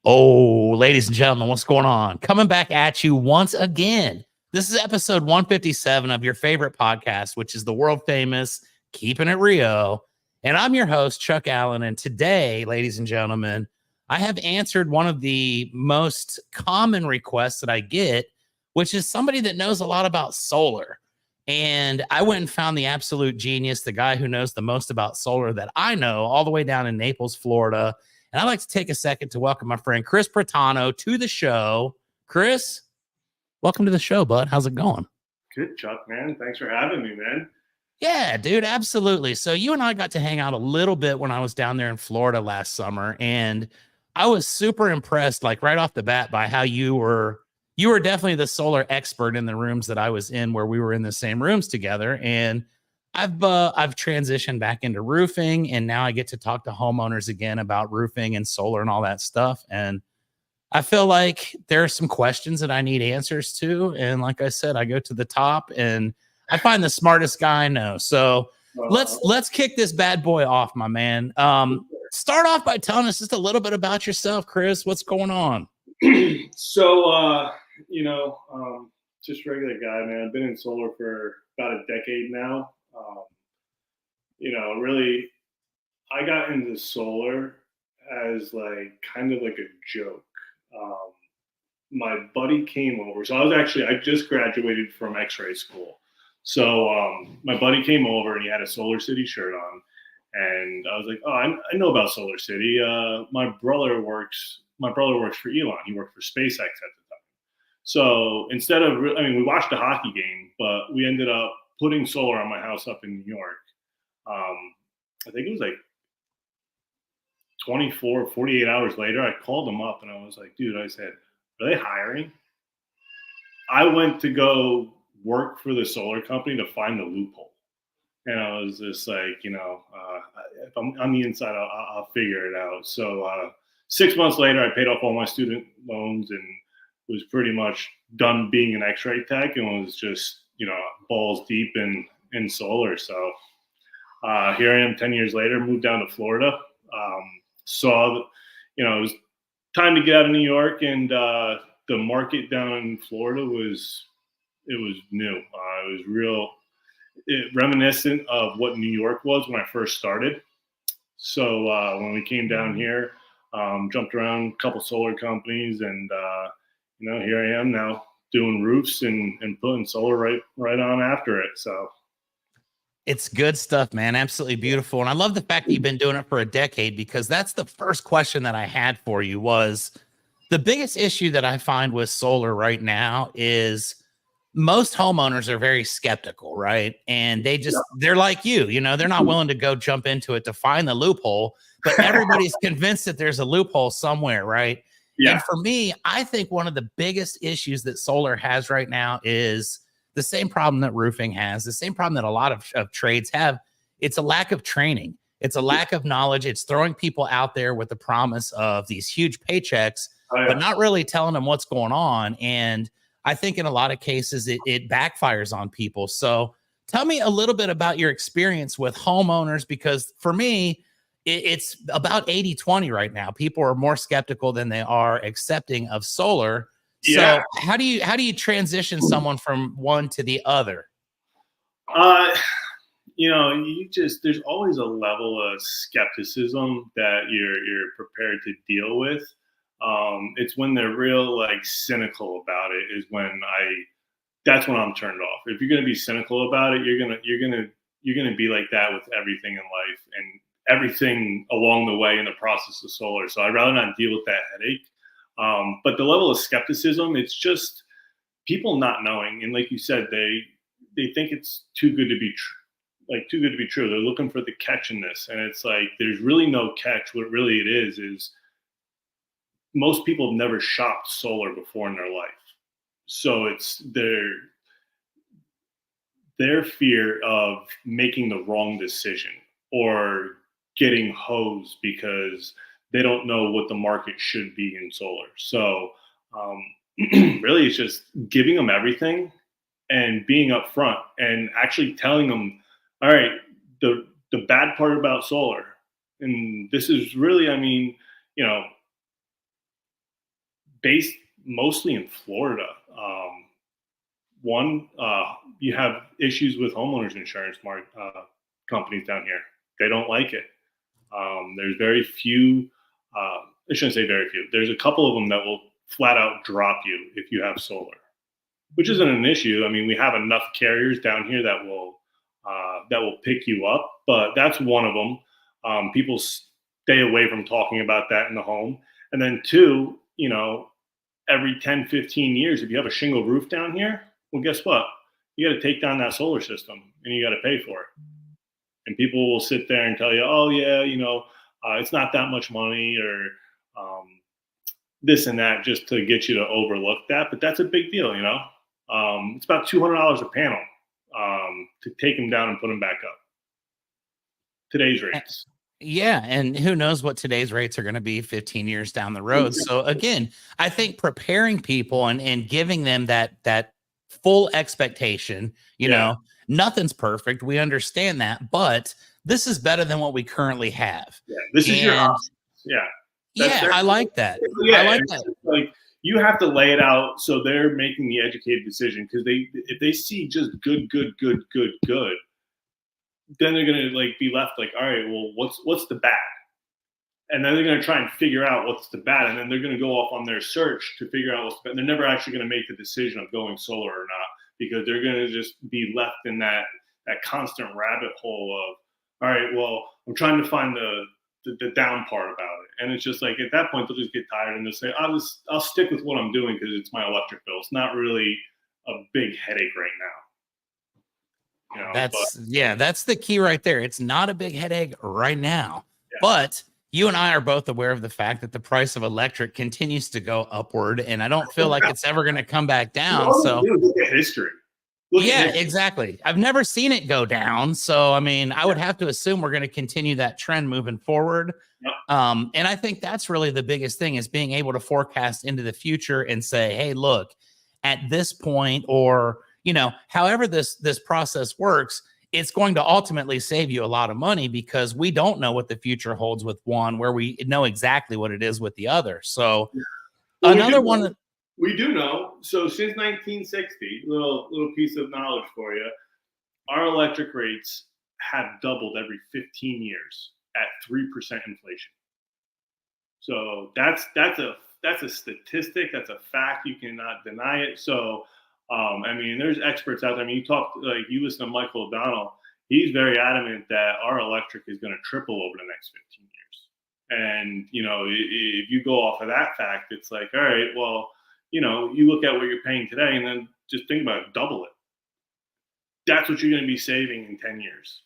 Oh, ladies and gentlemen, what's going on? Coming back at you once again. This is episode 157 of your favorite podcast, which is the world famous Keepin' It Rio. And I'm your host, Chuck Allen. And today, ladies and gentlemen, I have answered one of the most common requests that I get, which is somebody that knows a lot about solar. And I went and found the absolute genius, the guy who knows the most about solar that I know, all the way down in Naples, Florida. And I'd like to take a second to welcome my friend Kris Protano to the show. Kris, welcome to the show, bud. How's it going? Good, Chuck, man. Thanks for having me, man. Yeah, dude, absolutely. So you and I got to hang out a little bit when I was down there in Florida last summer, and I was super impressed, like right off the bat, by how you were definitely the solar expert in the rooms that I was in, where we were in the same rooms together. And I've transitioned back into roofing, and now I get to talk to homeowners again about roofing and solar and all that stuff. And I feel like there are some questions that I need answers to. And like I said, I go to the top and I find the smartest guy I know. So let's kick this bad boy off, my man. Start off by telling us just a little bit about yourself, Kris. What's going on? So, just regular guy, man. I've been in solar for about a decade now. Really, I got into solar as like kind of like a joke. Um, my buddy came over. So I just graduated from X-ray school. So my buddy came over and he had a Solar City shirt on. And I was like, oh, I know about Solar City. My brother works for Elon. He worked for SpaceX at the time. So we watched a hockey game, but we ended up putting solar on my house up in New York. I think it was like 48 hours later, I called him up and I was like, dude, I said, are they hiring? I went to go work for the solar company to find the loophole. And I was just like, if I'm on the inside, I'll figure it out. So 6 months later, I paid off all my student loans and was pretty much done being an X-ray tech and was just, balls deep in solar. So here I am 10 years later, moved down to Florida. Saw, it was time to get out of New York, and the market down in Florida was new. It was real reminiscent of what New York was when I first started. So when we came down here, jumped around a couple solar companies, and here I am now doing roofs and putting solar right on after it. So It's good stuff, man. Absolutely beautiful. And I love the fact that you've been doing it for a decade, because that's the first question that I had for you. Was the biggest issue that I find with solar right now is most homeowners are very skeptical, right? And they're like you, they're not willing to go jump into it to find the loophole, but everybody's convinced that there's a loophole somewhere, right? Yeah. And for me, I think one of the biggest issues that solar has right now is the same problem that roofing has, the same problem that a lot of trades have. It's a lack of training. It's a lack of knowledge. It's throwing people out there with the promise of these huge paychecks, but not really telling them what's going on. And I think in a lot of cases, it backfires on people. So tell me a little bit about your experience with homeowners, because for me, it's about 80-20 right now. People are more skeptical than they are accepting of solar. So how do you transition someone from one to the other? There's always a level of skepticism that you're prepared to deal with. It's when they're real like cynical about it is that's when I'm turned off. If you're going to be cynical about it, you're going to be like that with everything in life and everything along the way in the process of solar. So I'd rather not deal with that headache. But the level of skepticism, it's just people not knowing. And like you said, they think it's too good to be true. They're looking for the catch in this. And it's like, there's really no catch. What really it is most people have never shopped solar before in their life. So it's their fear of making the wrong decision or getting hosed because they don't know what the market should be in solar. So really it's just giving them everything and being upfront and actually telling them, all right, the bad part about solar, and this is really, based mostly in Florida. One, you have issues with homeowners insurance companies down here. They don't like it. There's very few. I shouldn't say very few. There's a couple of them that will flat out drop you if you have solar, which isn't an issue. I mean, we have enough carriers down here that will pick you up, but that's one of them. People stay away from talking about that in the home. And then two, every 10, 15 years, if you have a shingle roof down here, well, guess what? You got to take down that solar system and you got to pay for it. And people will sit there and tell you, oh, yeah, it's not that much money or this and that just to get you to overlook that. But that's a big deal, It's about $200 a panel to take them down and put them back up. Today's rates. Yeah. And who knows what today's rates are going to be 15 years down the road. So again, I think preparing people and giving them that full expectation, nothing's perfect. We understand that, but this is better than what we currently have. Yeah, this is your option. Yeah. I like that. Yeah, I like that. Like you have to lay it out so they're making the educated decision, because if they see just good, then they're gonna be left like, all right, well, what's the bad? And then they're gonna try and figure out what's the bad, and then they're gonna go off on their search to figure out what's bad. And they're never actually gonna make the decision of going solar or not, because they're gonna just be left in that constant rabbit hole of, all right, well, I'm trying to find the down part about it. And it's just like, at that point, they'll just get tired and they'll say, I'll stick with what I'm doing because it's my electric bill. It's not really a big headache right now. That's the key right there. It's not a big headache right now, but you and I are both aware of the fact that the price of electric continues to go upward, and I don't feel like it's ever going to come back down. So look at history. Exactly. I've never seen it go down. So, I mean, I would have to assume we're going to continue that trend moving forward. Yep. And I think that's really the biggest thing, is being able to forecast into the future and say, hey, look, at this point, or, however this process works, it's going to ultimately save you a lot of money, because we don't know what the future holds with one where we know exactly what it is with the other. So another one. We do know. So since 1960, little piece of knowledge for you, our electric rates have doubled every 15 years at 3% inflation. So that's a statistic. That's a fact. You cannot deny it. So, I mean, there's experts out there. I mean, you listen to Michael O'Donnell. He's very adamant that our electric is going to triple over the next 15 years. And, if you go off of that fact, it's like, all right, well, you look at what you're paying today and then just think about it, double it. That's what you're going to be saving in 10 years.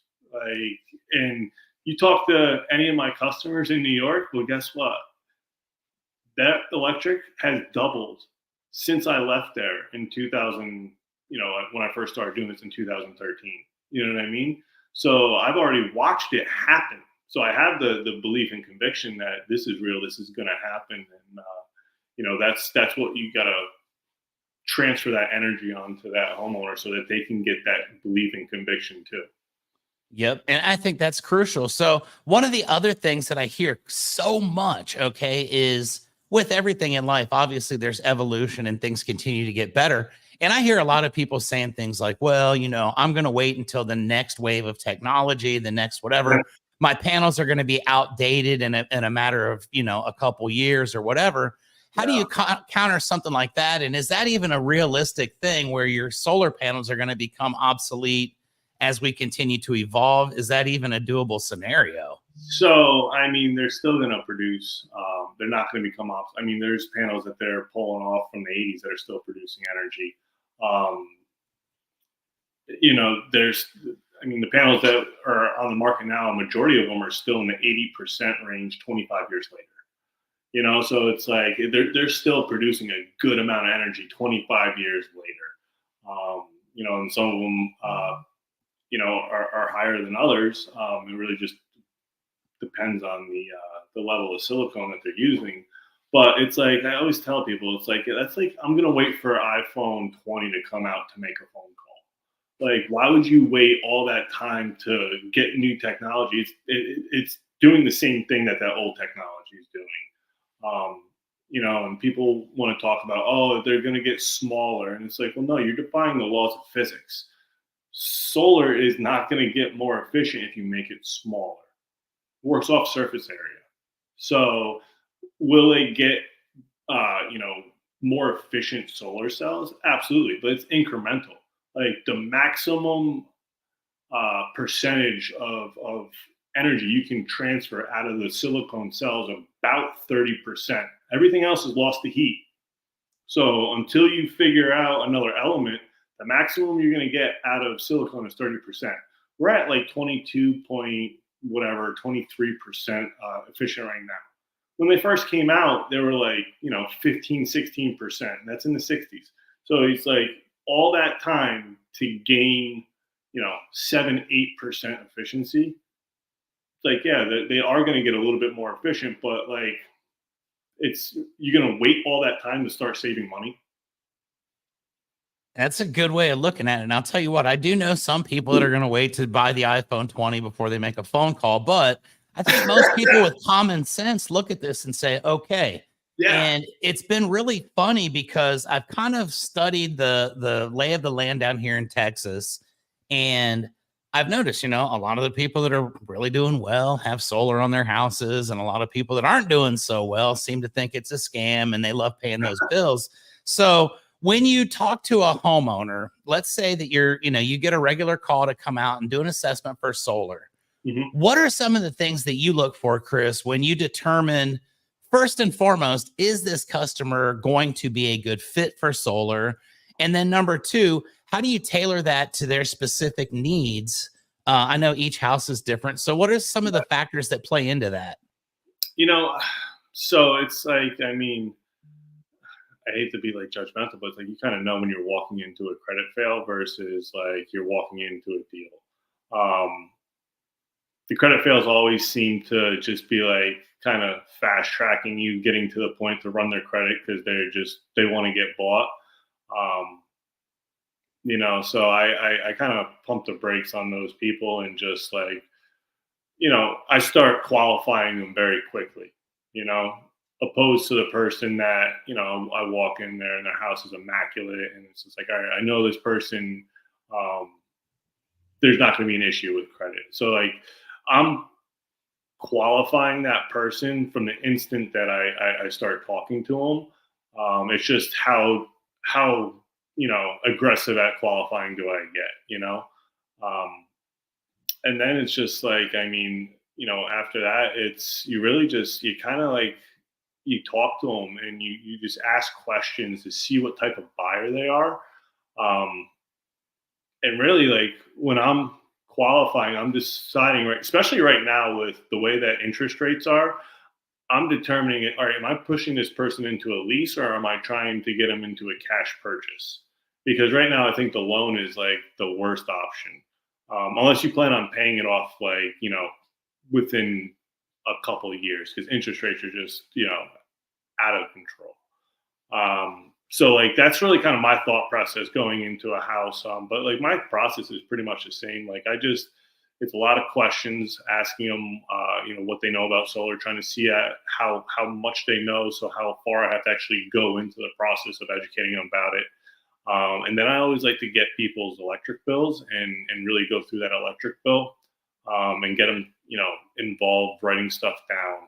And you talk to any of my customers in New York, well, guess what? That electric has doubled since I left there in 2000, when I first started doing this in 2013. You know what I mean? So I've already watched it happen. So I have the belief and conviction that this is real, this is going to happen. And, that's what you got to transfer that energy onto that homeowner so that they can get that belief and conviction too. Yep. And I think that's crucial. So one of the other things that I hear so much, is with everything in life, obviously there's evolution and things continue to get better. And I hear a lot of people saying things like, well, I'm going to wait until the next wave of technology, the next whatever. My panels are going to be outdated in a matter of, a couple years or whatever. How do you counter something like that? And is that even a realistic thing where your solar panels are going to become obsolete as we continue to evolve? Is that even a doable scenario? So, I mean, they're still going to produce. They're not going to become obsolete. I mean, there's panels that they're pulling off from the 80s that are still producing energy. The panels that are on the market now, a majority of them are still in the 80% range 25 years later. So it's like they're still producing a good amount of energy 25 years later. And some of them, are higher than others. It really just depends on the level of silicone that they're using. But it's like, I always tell people, it's like, that's like, I'm going to wait for iPhone 20 to come out to make a phone call. Like, why would you wait all that time to get new technology? It's doing the same thing that old technology is doing. you know, and people want to talk about, oh, they're going to get smaller. And it's like, well, no, you're defying the laws of physics. Solar is not going to get more efficient if you make it smaller. It works off surface area. So will it get, you know, more efficient solar cells? Absolutely, but it's incremental. Like the maximum percentage of energy you can transfer out of the silicone cells about 30%. Everything else has lost the heat. So until you figure out another element, the maximum you're going to get out of silicone is 30%. We're at like 22 point whatever, 23% efficient right now. When they first came out, they were like, you know, 15, 16%. That's in the 60s. So it's like all that time to gain, you know, 7-8% efficiency. It's like, yeah, they are going to get a little bit more efficient, but like, you're going to wait all that time to start saving money. That's a good way of looking at it. And I'll tell you what, I do know some people that are going to wait to buy the iPhone 20 before they make a phone call, but I think most people with common sense look at this and say, okay. Yeah. And it's been really funny because I've kind of studied the lay of the land down here in Texas. And I've noticed, you know, a lot of the people that are really doing well have solar on their houses. And a lot of people that aren't doing so well seem to think it's a scam and they love paying those bills. So when you talk to a homeowner, let's say that you get a regular call to come out and do an assessment for solar. Mm-hmm. What are some of the things that you look for, Kris, when you determine, first and foremost, is this customer going to be a good fit for solar? And then number two, how do you tailor that to their specific needs? I know each house is different. So what are some of the factors that play into that? You know, so it's like, I mean, I hate to be like judgmental, but it's like you kind of know when you're walking into a credit fail versus like you're walking into a deal. The credit fails always seem to just be like kind of fast tracking you getting to the point to run their credit because they want to get bought. You know, so I kind of pump the brakes on those people and just like, you know, I start qualifying them very quickly, you know, opposed to the person that, you know, I walk in there and their house is immaculate and it's just like, all right, I know this person, there's not going to be an issue with credit. So like I'm qualifying that person from the instant that I start talking to them. It's just how, you know, aggressive at qualifying do I get, you know? And then it's just like, I mean, you know, after that, you kind of like, you talk to them and you just ask questions to see what type of buyer they are. And really like when I'm qualifying, I'm deciding, right, especially right now with the way that interest rates are, I'm determining, all right, am I pushing this person into a lease or am I trying to get them into a cash purchase? Because right now I think the loan is like the worst option. Unless you plan on paying it off, like, you know, within a couple of years, because interest rates are just, you know, out of control. So like, that's really kind of my thought process going into a house. But like my process is pretty much the same. Like it's a lot of questions, asking them, you know, what they know about solar, trying to see how much they know. So how far I have to actually go into the process of educating them about it. And then I always like to get people's electric bills and really go through that electric bill and get them, you know, involved writing stuff down.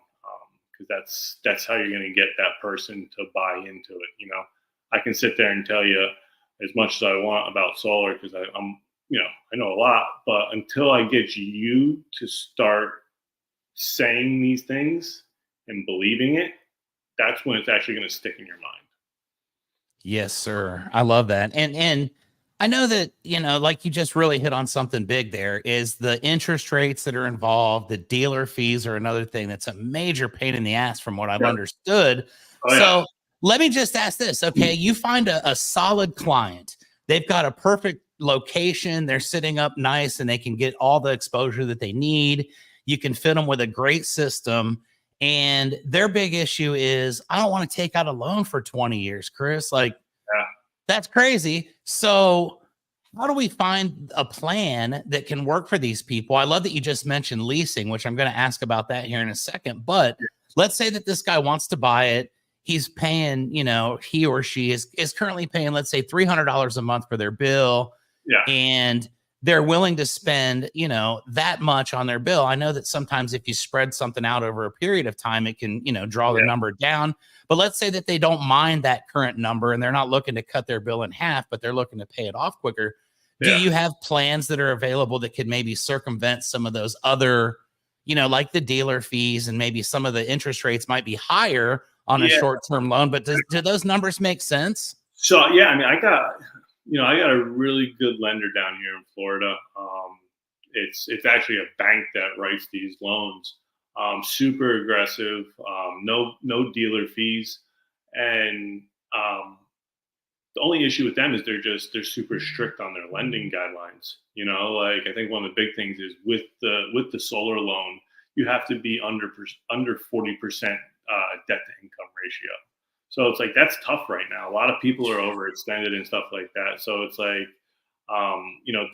Because that's how you're going to get that person to buy into it. You know, I can sit there and tell you as much as I want about solar because I'm, you know, I know a lot, but until I get you to start saying these things and believing it, that's when it's actually going to stick in your mind. Yes, sir. I love that. And I know that, you know, like you just really hit on something big there is the interest rates that are involved. The dealer fees are another thing that's a major pain in the ass from what I've understood. Oh, yeah. So let me just ask this. Okay. You find a solid client. They've got a perfect location. They're sitting up nice and they can get all the exposure that they need. You can fit them with a great system. And their big issue is, I don't want to take out a loan for 20 years, Kris. Like, yeah. That's crazy. So how do we find a plan that can work for these people? I love that you just mentioned leasing, which I'm going to ask about that here in a second. But let's say that this guy wants to buy it. he's paying, he or she is currently paying, let's say $300 a month for their bill. Yeah. And they're willing to spend, that much on their bill. I know that sometimes if you spread something out over a period of time, it can, draw the number down. But let's say that they don't mind that current number and they're not looking to cut their bill in half, but they're looking to pay it off quicker. Do you have plans that are available that could maybe circumvent some of those other, like the dealer fees, and maybe some of the interest rates might be higher on a short-term loan, but do those numbers make sense? So, yeah, I mean, I got a really good lender down here in Florida. It's actually a bank that writes these loans. Super aggressive, no dealer fees. And the only issue with them is they're super strict on their lending guidelines. Like, I think one of the big things is with the solar loan, you have to be under 40% debt to income ratio. So it's like, that's tough right now. A lot of people are overextended and stuff like that. So it's like,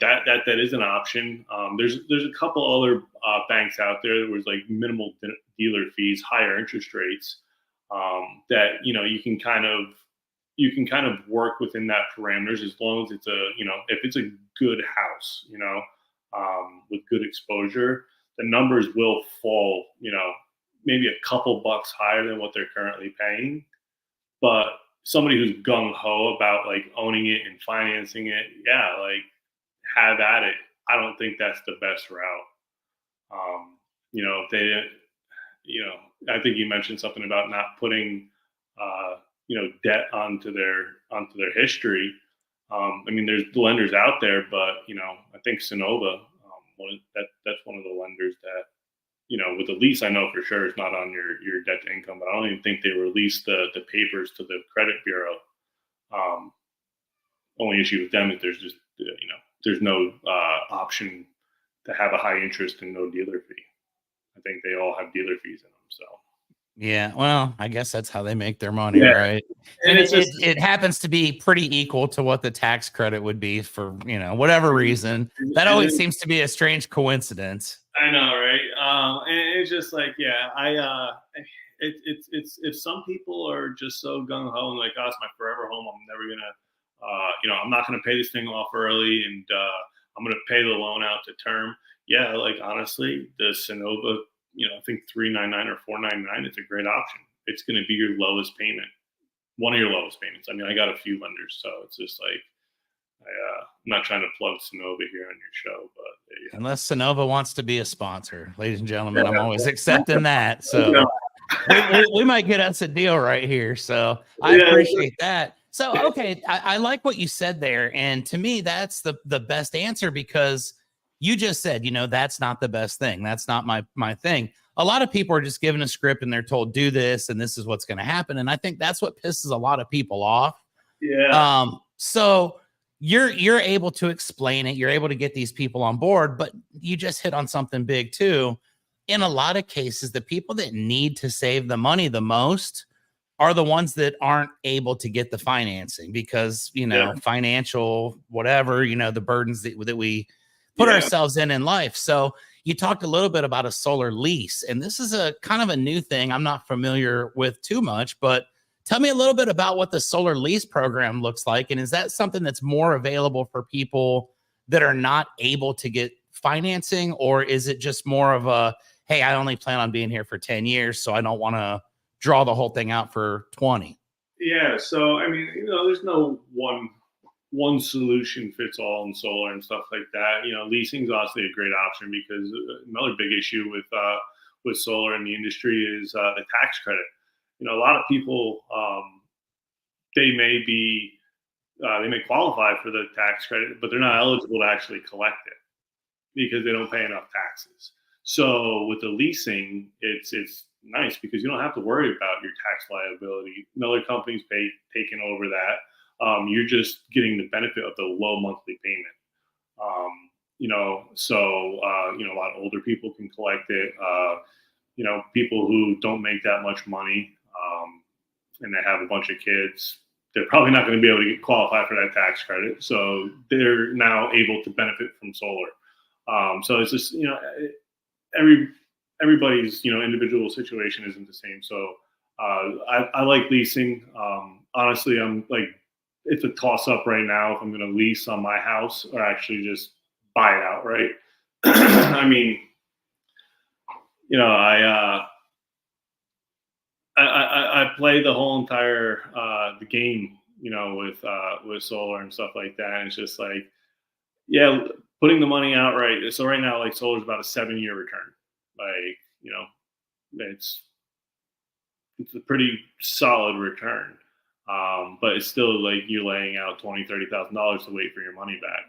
that is an option. There's a couple other banks out there that was like minimal dealer fees, higher interest rates, that you can kind of work within that parameters, as long as it's if it's a good house, with good exposure, the numbers will fall, maybe a couple bucks higher than what they're currently paying. But somebody who's gung ho about like owning it and financing it, like, have at it. I don't think that's the best route. If they, I think you mentioned something about not putting, debt onto their history. I mean, there's lenders out there, but I think Sonova, that's one of the lenders that, with the lease, I know for sure it's not on your debt to income, but I don't even think they released the papers to the credit bureau. Only issue with them is there's just, there's no option to have a high interest and no dealer fee. I think they all have dealer fees in them. So. Yeah, well, I guess that's how they make their money, right? And it happens to be pretty equal to what the tax credit would be for, whatever reason. That always seems to be a strange coincidence. I know, right? And it's just like, it's if some people are just so gung ho and like, oh, it's my forever home, I'm never gonna, I'm not gonna pay this thing off early, and I'm gonna pay the loan out to term. Yeah, like, honestly, the Sonova, I think 399 or 499, it's a great option. It's going to be your lowest payment, one of your lowest payments. I mean, I got a few lenders, so it's just like, I'm not trying to plug Sonova here on your show, but unless Sonova wants to be a sponsor, ladies and gentlemen, I'm always accepting that. So we might get us a deal right here. So I appreciate that. So, okay, I like what you said there. And to me, that's the best answer, because you just said, that's not the best thing. That's not my thing. A lot of people are just given a script and they're told, do this, and this is what's going to happen. And I think that's what pisses a lot of people off. Yeah. So you're able to explain it. You're able to get these people on board, but you just hit on something big too. In a lot of cases, the people that need to save the money the most are the ones that aren't able to get the financing because, financial, whatever, the burdens that we put ourselves in life. So you talked a little bit about a solar lease, and this is a kind of a new thing I'm not familiar with too much, but tell me a little bit about what the solar lease program looks like. And is that something that's more available for people that are not able to get financing, or is it just more of a, hey, I only plan on being here for 10 years, so I don't want to draw the whole thing out for 20? Yeah. So, I mean, there's no one solution fits all in solar and stuff like that. Leasing is obviously a great option, because another big issue with solar in the industry is the tax credit. A lot of people, they may qualify for the tax credit, but they're not eligible to actually collect it because they don't pay enough taxes. So with the leasing, it's nice because you don't have to worry about your tax liability. Another company's taking over that. You're just getting the benefit of the low monthly payment. So a lot of older people can collect it. People who don't make that much money, and they have a bunch of kids, they're probably not going to be able to qualify for that tax credit. So they're now able to benefit from solar. So it's just, everybody's, individual situation isn't the same. So I like leasing. Honestly, I'm like, it's a toss up right now if I'm going to lease on my house or actually just buy it outright. I mean, you know, I play the whole entire the game, you know, with solar and stuff like that. And it's just like, yeah, putting the money out right. So right now, like solar is about a 7-year return. Like, you know, it's a pretty solid return. But it's still like you're laying out $20,000-$30,000 to wait for your money back.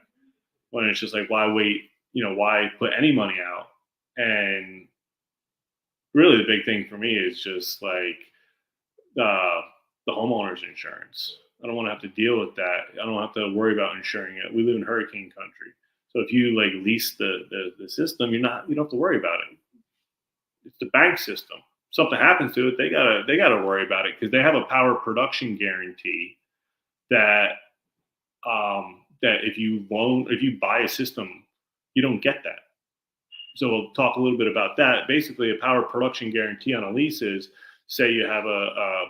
When it's just like, why wait? You know, why put any money out? And really, the big thing for me is just like the homeowner's insurance. I don't want to have to deal with that. I don't have to worry about insuring it. We live in hurricane country, so if you like lease the system, you don't have to worry about it. It's the bank system. Something happens to it, they gotta worry about it because they have a power production guarantee that that if you buy a system, you don't get that. So we'll talk a little bit about that. Basically, a power production guarantee on a lease is, say you have a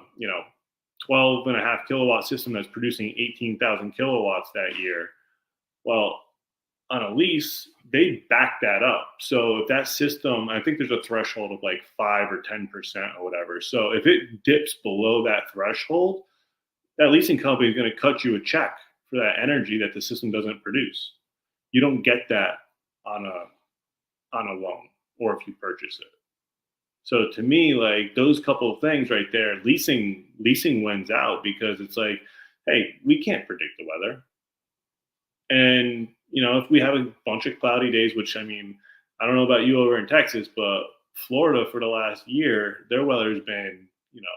12.5 kilowatt system that's producing 18,000 kilowatts that year. Well, on a lease, they back that up. So if that system, I think there's a threshold of like 5 or 10% or whatever. So if it dips below that threshold, that leasing company is going to cut you a check for that energy that the system doesn't produce. You don't get that on a loan or if you purchase it. So to me, like those couple of things right there, leasing wins out because it's like, hey, we can't predict the weather. And, you know, if we have a bunch of cloudy days, which I mean, I don't know about you over in Texas, but Florida for the last year, their weather has been, you know,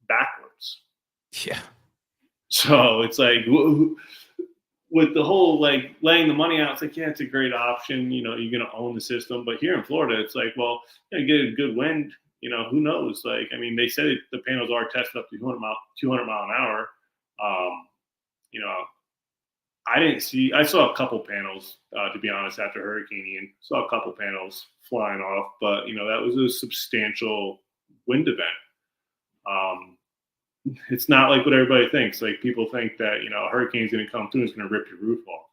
backwards. Yeah. So it's like, with the whole like laying the money out, it's like, yeah, it's a great option. You know, you're going to own the system. But here in Florida, it's like, well, you get a good wind. You know, who knows? Like, I mean, they said the panels are tested up to 200 mile an hour. You know, I saw a couple panels, to be honest, after Hurricane Ian. Saw a couple panels flying off, but, you know, that was a substantial wind event. It's not like what everybody thinks. Like people think that, you know, a hurricane's going to come through and it's going to rip your roof off.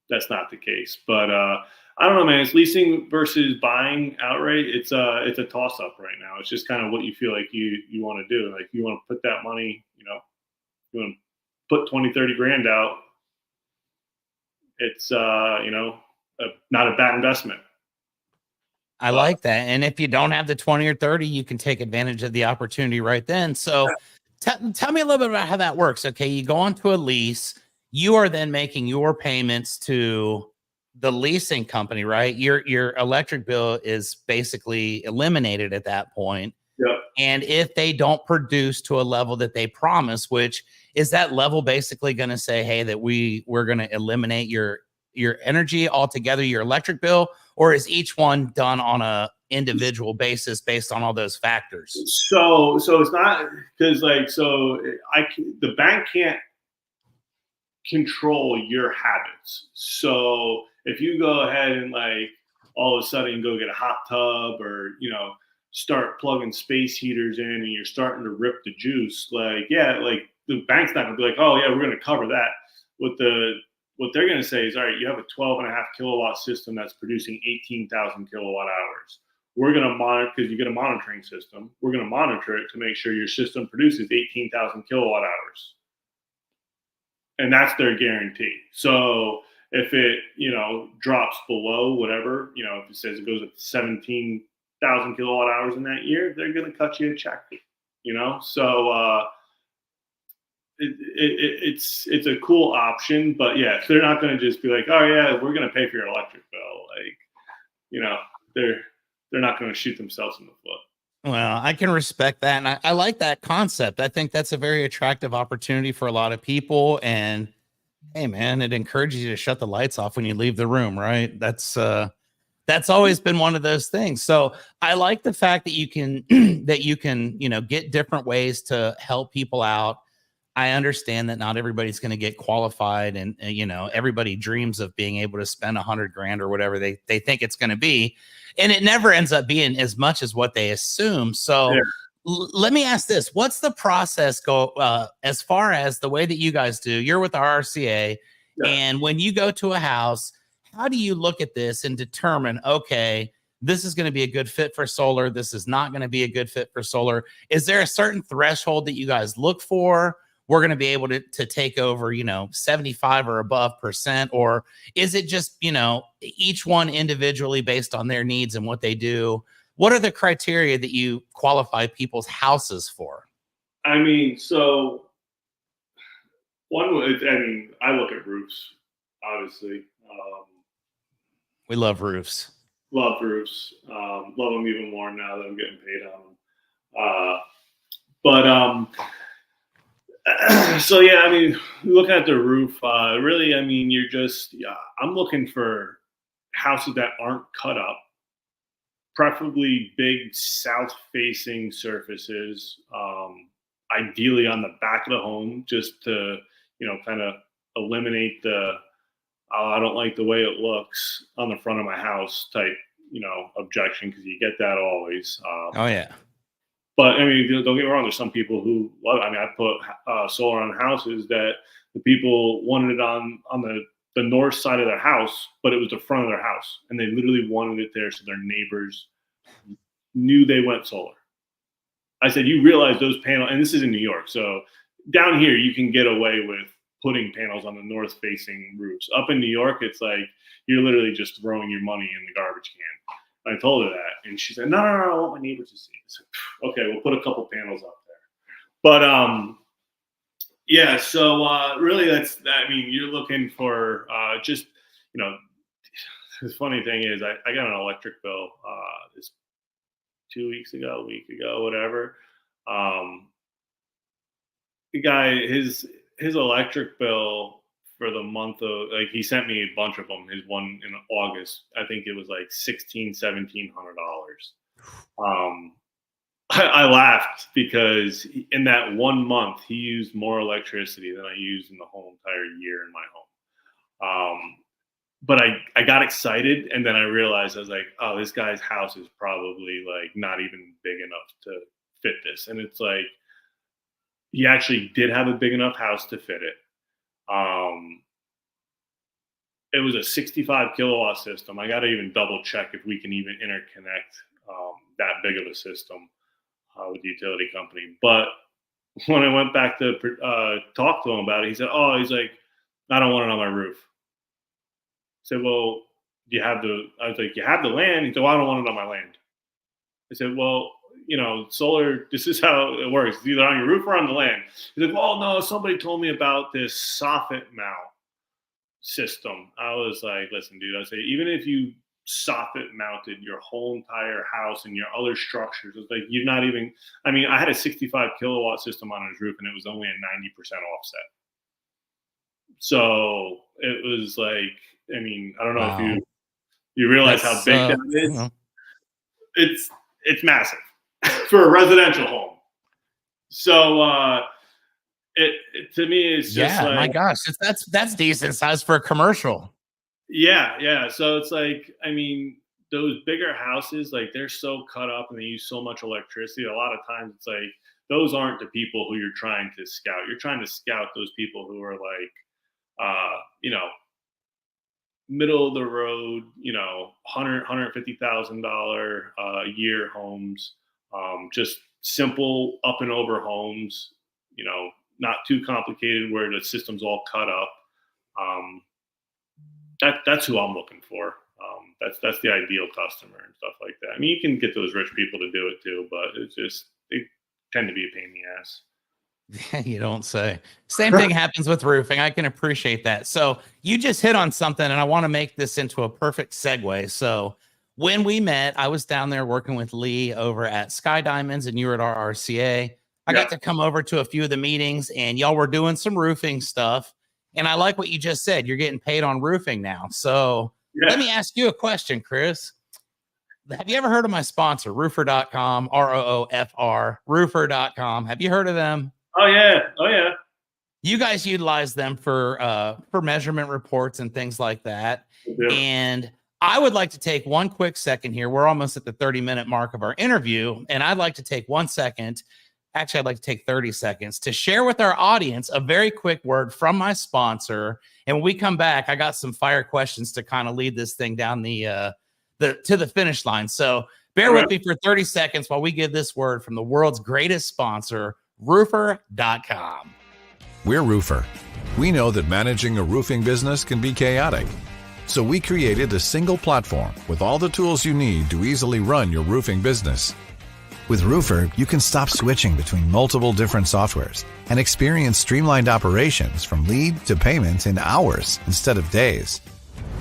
That's not the case. But I don't know, man. It's leasing versus buying outright. It's a toss up right now. It's just kind of what you feel like you want to do. Like you want to put that money, you know, you want to put 20, 30 grand out. It's you know, not a bad investment. I like that. And if you don't have the 20 or 30, you can take advantage of the opportunity right then. So tell me a little bit about how that works. Okay. You go onto a lease. You are then making your payments to the leasing company, right? Your electric bill is basically eliminated at that point. Yeah. And if they don't produce to a level that they promise, which is that level basically going to say, hey, that we're going to eliminate your energy altogether, your electric bill, or is each one done on a individual basis based on all those factors? So it's not because like, the bank can't control your habits. So if you go ahead and like all of a sudden go get a hot tub or, you know, start plugging space heaters in and you're starting to rip the juice, like, yeah, like the bank's not gonna be like, oh yeah, we're gonna cover that. What they're going to say is, all right, you have a 12.5 kilowatt system that's producing 18,000 kilowatt hours. We're going to monitor, because you get a monitoring system. We're going to monitor it to make sure your system produces 18,000 kilowatt hours. And that's their guarantee. So if it, you know, drops below whatever, you know, if it says it goes up to 17,000 kilowatt hours in that year, they're going to cut you a check, you know? So, it's a cool option, but yeah, they're not going to just be like, oh yeah, we're going to pay for your electric bill. Like, you know, they're not going to shoot themselves in the foot. Well, I can respect that. And I like that concept. I think that's a very attractive opportunity for a lot of people. And hey, man, it encourages you to shut the lights off when you leave the room, right? That's always been one of those things. So I like the fact that you can, you know, get different ways to help people out. I understand that not everybody's going to get qualified and, you know, everybody dreams of being able to spend 100 grand or whatever they think it's going to be. And it never ends up being as much as what they assume. So Let me ask this. What's the process go as far as the way that you guys do? You're with RRCA, Yeah. and when you go to a house, how do you look at this and determine, okay, this is going to be a good fit for solar, this is not going to be a good fit for solar? Is there a certain threshold that you guys look for? We're going to be able to take over, 75 or above percent, or is it just, each one individually based on their needs and what they do? What are the criteria that you qualify people's houses for? I mean, so I look at roofs, obviously. We love roofs. Love roofs. Love them even more now that I'm getting paid on them. So yeah, I mean, looking at the roof, really, I mean, I'm looking for houses that aren't cut up, preferably big south-facing surfaces. Ideally on the back of the home, just to kind of eliminate the I don't like the way it looks on the front of my house type objection, because you get that always. Oh yeah. But I mean, don't get me wrong. There's some people who love it. I mean, I put solar on houses that the people wanted it on the north side of their house, but it was the front of their house, and they literally wanted it there so their neighbors knew they went solar. I said, you realize those panels, and this is in New York, so down here you can get away with putting panels on the north-facing roofs. Up in New York, it's like you're literally just throwing your money in the garbage can. I told her that, and she said, "No, I want my neighbors to see." I said, "Okay, we'll put a couple panels up there." But yeah. So really, I mean, you're looking for just the funny thing is, I got an electric bill this 2 weeks ago, a week ago, whatever. The guy, his electric bill for the month of, like, he sent me a bunch of them. His one in August, I think it was like $1,700. I laughed because in that 1 month he used more electricity than I used in the whole entire year in my home. But I got excited, and then I realized, I was like, oh, this guy's house is probably like not even big enough to fit this. And it's like, he actually did have a big enough house to fit it. It was a 65 kilowatt system. I got to even double check if we can even interconnect that big of a system with the utility company. But when I went back to talk to him about it, he said, "Oh, he's like, I don't want it on my roof." I said, "Well, I was like, you have the land?" He said, "Well, I don't want it on my land." I said, "Well, solar, this is how it works. It's either on your roof or on the land." He's like, "Well, no, somebody told me about this soffit mount system." I was like, "Listen, dude," I say, even if you soffit mounted your whole entire house and your other structures, it's like, you're not even, I mean, I had a 65 kilowatt system on his roof, and it was only a 90% offset. So it was like, I mean, I don't know if you realize how big that is. It's massive for a residential home. So it to me, it's just like, my gosh, that's decent size for a commercial. Yeah. So it's like, I mean, those bigger houses, like, they're so cut up and they use so much electricity. A lot of times it's like, those aren't the people who you're trying to scout. You're trying to scout those people who are like, middle of the road, $150,000 a year homes, just simple up and over homes, not too complicated where the system's all cut up. That's who I'm looking for. That's the ideal customer and stuff like that. I mean, you can get those rich people to do it too, but they tend to be a pain in the ass. You don't say. Same thing happens with roofing. I can appreciate that. So you just hit on something, and I want to make this into a perfect segue. So when we met, I was down there working with Lee over at Sky Diamonds, and you were at RRCA. I got to come over to a few of the meetings, and y'all were doing some roofing stuff. And I like what you just said. You're getting paid on roofing now. So let me ask you a question, Kris. Have you ever heard of my sponsor, roofer.com, ROOFR, roofer.com? Have you heard of them? Oh yeah. You guys utilize them for measurement reports and things like that. And I would like to take one quick second here. We're almost at the 30-minute mark of our interview, and I'd like to take 1 second. Actually, I'd like to take 30 seconds to share with our audience a very quick word from my sponsor. And when we come back, I got some fire questions to kind of lead this thing down to the finish line. So bear with me for 30 seconds while we give this word from the world's greatest sponsor, roofer.com. We're Roofer. We know that managing a roofing business can be chaotic. So we created a single platform with all the tools you need to easily run your roofing business. With Roofer, you can stop switching between multiple different softwares and experience streamlined operations from lead to payment in hours instead of days.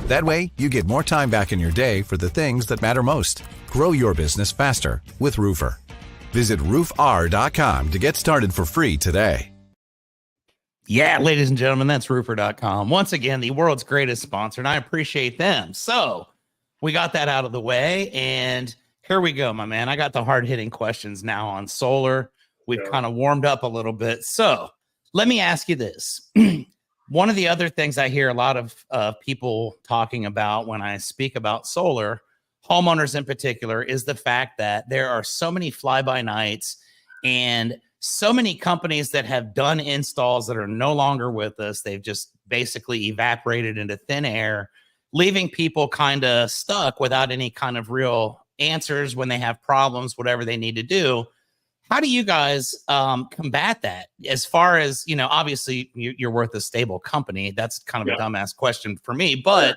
That way, you get more time back in your day for the things that matter most. Grow your business faster with Roofer. Visit roofr.com to get started for free today. Yeah, ladies and gentlemen, that's roofer.com. Once again, the world's greatest sponsor, and I appreciate them. So we got that out of the way, and here we go, my man. I got the hard-hitting questions now on solar. We've kind of warmed up a little bit. So let me ask you this. One of the other things I hear a lot of people talking about when I speak about solar, homeowners in particular, is the fact that there are so many fly-by-nights and so many companies that have done installs that are no longer with us. They've just basically evaporated into thin air, leaving people kind of stuck without any kind of real answers when they have problems, whatever they need to do. How do you guys combat that? As far as, you know, obviously you're worth a stable company. That's kind of a dumbass question for me. But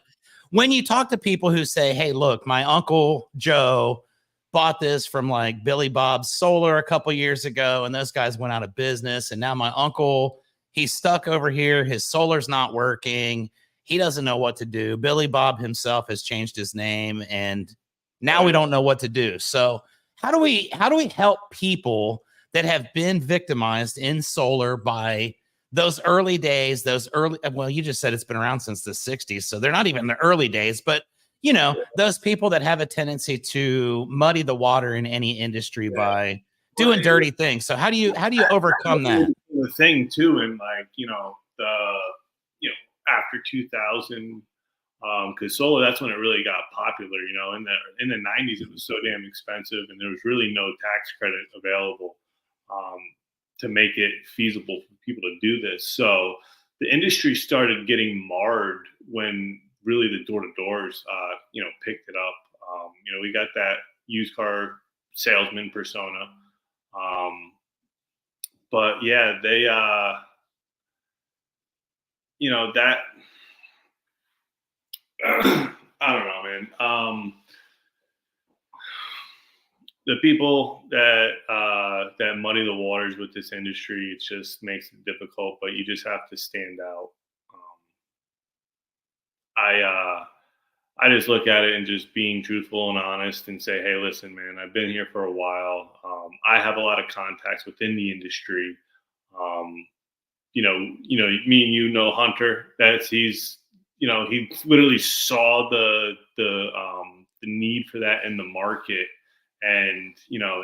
when you talk to people who say, hey, look, my Uncle Joe bought this from like Billy Bob's Solar a couple years ago, and those guys went out of business. And now my uncle, he's stuck over here. His solar's not working. He doesn't know what to do. Billy Bob himself has changed his name, and now we don't know what to do. So how do we help people that have been victimized in solar by those early days, well, you just said it's been around since the 60s, so they're not even the early days, but you know, those people that have a tendency to muddy the water in any industry by doing dirty things. So how do you overcome that? The thing too, and like, after 2000, because solar, that's when it really got popular. You know, in the 90s, it was so damn expensive, and there was really no tax credit available to make it feasible for people to do this. So the industry started getting marred when really the door-to-doors, picked it up. We got that used car salesman persona. But yeah, they, that, I don't know, man. The people that muddy the waters with this industry, it just makes it difficult, but you just have to stand out. I just look at it and just being truthful and honest and say, hey, listen, man, I've been here for a while. I have a lot of contacts within the industry. Me and Hunter. He literally saw the need for that in the market. And,